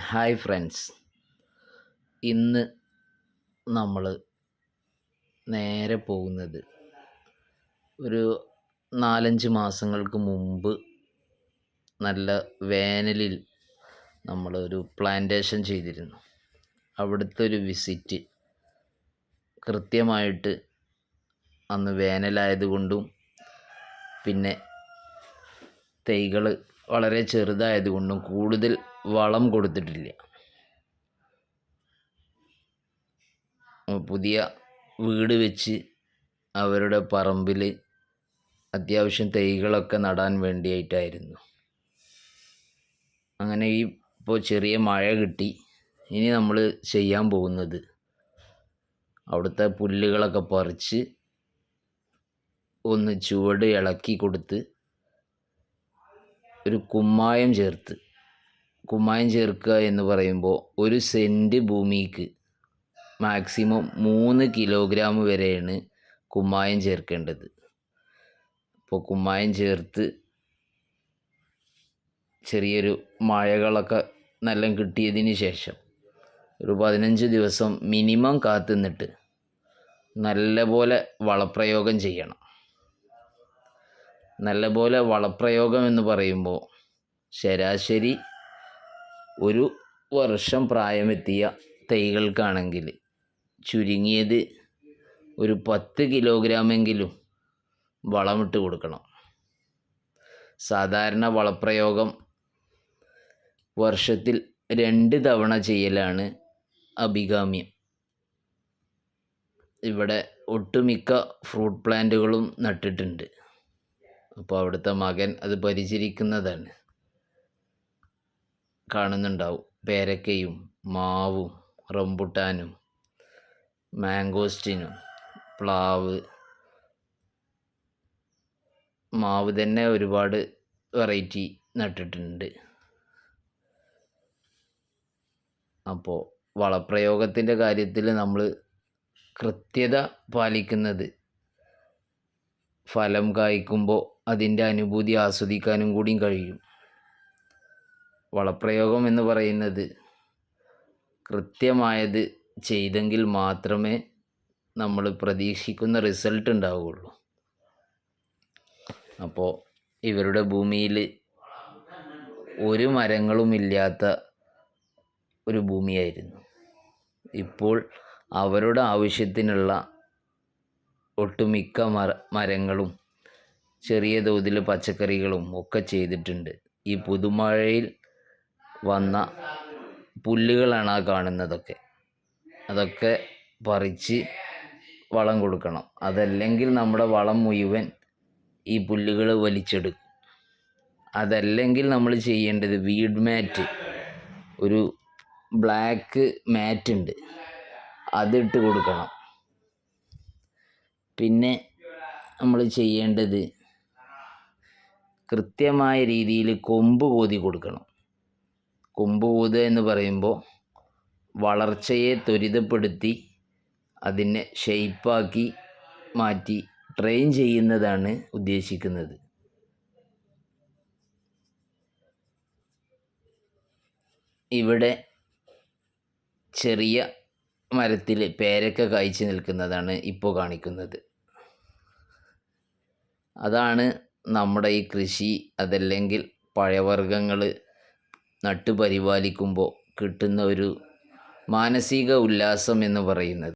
Hi friends, ഇന്ന് നമ്മൾ നേരെ പോകുന്നത് ഒരു 4-5 മാസങ്ങൾക്ക് മുമ്പ് നല്ല വേനലിൽ നമ്മളൊരു പ്ലാന്റേഷൻ ചെയ്തിരുന്നു. അവിടുത്തെ ഒരു വിസിറ്റ് കൃത്യമായിട്ട് അന്ന് വേനലായതുകൊണ്ടും പിന്നെ തൈകൾ വളരെ ചെറുതായതുകൊണ്ടും കൂടുതൽ വളം കൊടുത്തിട്ടില്ല. പുതിയ വീട് വെച്ച് അവരുടെ പറമ്പിൽ അത്യാവശ്യം തൈകളൊക്കെ നടാൻ വേണ്ടിയിട്ടായിരുന്നു. അങ്ങനെ ഇപ്പോൾ ചെറിയ മഴ കിട്ടി. ഇനി നമ്മൾ ചെയ്യാൻ പോകുന്നത് അവിടുത്തെ പുല്ലുകളൊക്കെ പറിച്ച് ഒന്ന് ചുവട് ഇളക്കി കൊടുത്ത് ഒരു കുമ്മായം ചേർക്കുക എന്ന് പറയുമ്പോൾ 1 സെൻറ്റ് ഭൂമിക്ക് മാക്സിമം 3 കിലോഗ്രാം വരെയാണ് കുമ്മായം ചേർക്കേണ്ടത്. അപ്പോൾ കുമ്മായം ചേർത്ത് ചെറിയൊരു മഴകളൊക്കെ നല്ല കിട്ടിയതിന് ശേഷം ഒരു 15 ദിവസം മിനിമം കാത്തു നിന്നിട്ട് നല്ലപോലെ വളപ്രയോഗം ചെയ്യണം. നല്ലപോലെ വളപ്രയോഗം എന്ന് പറയുമ്പോൾ ശരാശരി 1 വർഷം പ്രായമെത്തിയ തൈകൾക്കാണെങ്കിൽ ചുരുങ്ങിയത് ഒരു 10 കിലോഗ്രാമെങ്കിലും വളമിട്ട് കൊടുക്കണം. സാധാരണ വളപ്രയോഗം വർഷത്തിൽ 2 തവണ ചെയ്യലാണ് അഭികാമ്യം. ഇവിടെ ഒട്ടുമിക്ക ഫ്രൂട്ട് പ്ലാന്റുകളും നട്ടിട്ടുണ്ട്. അപ്പോൾ അവിടുത്തെ മകൻ അത് പരിചരിക്കുന്നതാണ്. കാണുന്നുണ്ടാവും. പേരക്കയും മാവും റംബുട്ടാനും മാംഗോസ്റ്റിനും പ്ലാവ്, മാവ് തന്നെ ഒരുപാട് വെറൈറ്റി നട്ടിട്ടുണ്ട്. അപ്പോൾ വളപ്രയോഗത്തിൻ്റെ കാര്യത്തിൽ നമ്മൾ കൃത്യത പാലിക്കുന്നത് ഫലം കായ്ക്കുമ്പോൾ അതിൻ്റെ അനുഭൂതി ആസ്വദിക്കാനും കൂടിയും കഴിയും. വളപ്രയോഗം എന്ന് പറയുന്നത് കൃത്യമായത് ചെയ്തെങ്കിൽ മാത്രമേ നമ്മൾ പ്രതീക്ഷിക്കുന്ന റിസൾട്ട് ഉണ്ടാവുകയുള്ളൂ. അപ്പോൾ ഇവരുടെ ഭൂമിയിൽ ഒരു മരങ്ങളുമില്ലാത്ത ഒരു ഭൂമിയായിരുന്നു. ഇപ്പോൾ അവരുടെ ആവശ്യത്തിനുള്ള ഒട്ടുമിക്ക മരങ്ങളും ചെറിയ തോതിൽ പച്ചക്കറികളും ഒക്കെ ചെയ്തിട്ടുണ്ട്. ഈ പുതുമഴയിൽ വന്ന പുല്ലുകളാണ് ആ കാണുന്നതൊക്കെ. അതൊക്കെ പറിച്ച് വളം കൊടുക്കണം. അതല്ലെങ്കിൽ നമ്മുടെ വളം മുഴുവൻ ഈ പുല്ലുകൾ വലിച്ചെടുക്കും. അതല്ലെങ്കിൽ നമ്മൾ ചെയ്യേണ്ടത് വീഡ് മാറ്റ്, ഒരു ബ്ലാക്ക് മാറ്റ് ഉണ്ട്, അതിട്ട് കൊടുക്കണം. പിന്നെ നമ്മൾ ചെയ്യേണ്ടത് കൃത്യമായ രീതിയിൽ കൊമ്പ് കോതി കൊടുക്കണം. കൊമ്പ് കോതുക എന്ന് പറയുമ്പോൾ വളർച്ചയെ ത്വരിതപ്പെടുത്തി അതിനെ ഷെയ്പ്പാക്കി മാറ്റി ട്രെയിൻ ചെയ്യുന്നതാണ് ഉദ്ദേശിക്കുന്നത്. ഇവിടെ ചെറിയ മരത്തിൽ പേരക്ക കായ്ച്ചു നിൽക്കുന്നതാണ് ഇപ്പോൾ കാണിക്കുന്നത്. അതാണ് നമ്മുടെ ഈ കൃഷി, അതല്ലെങ്കിൽ പഴവർഗ്ഗങ്ങൾ നട്ടുപരിപാലിക്കുമ്പോൾ കിട്ടുന്ന ഒരു മാനസിക ഉല്ലാസം എന്ന് പറയുന്നത്.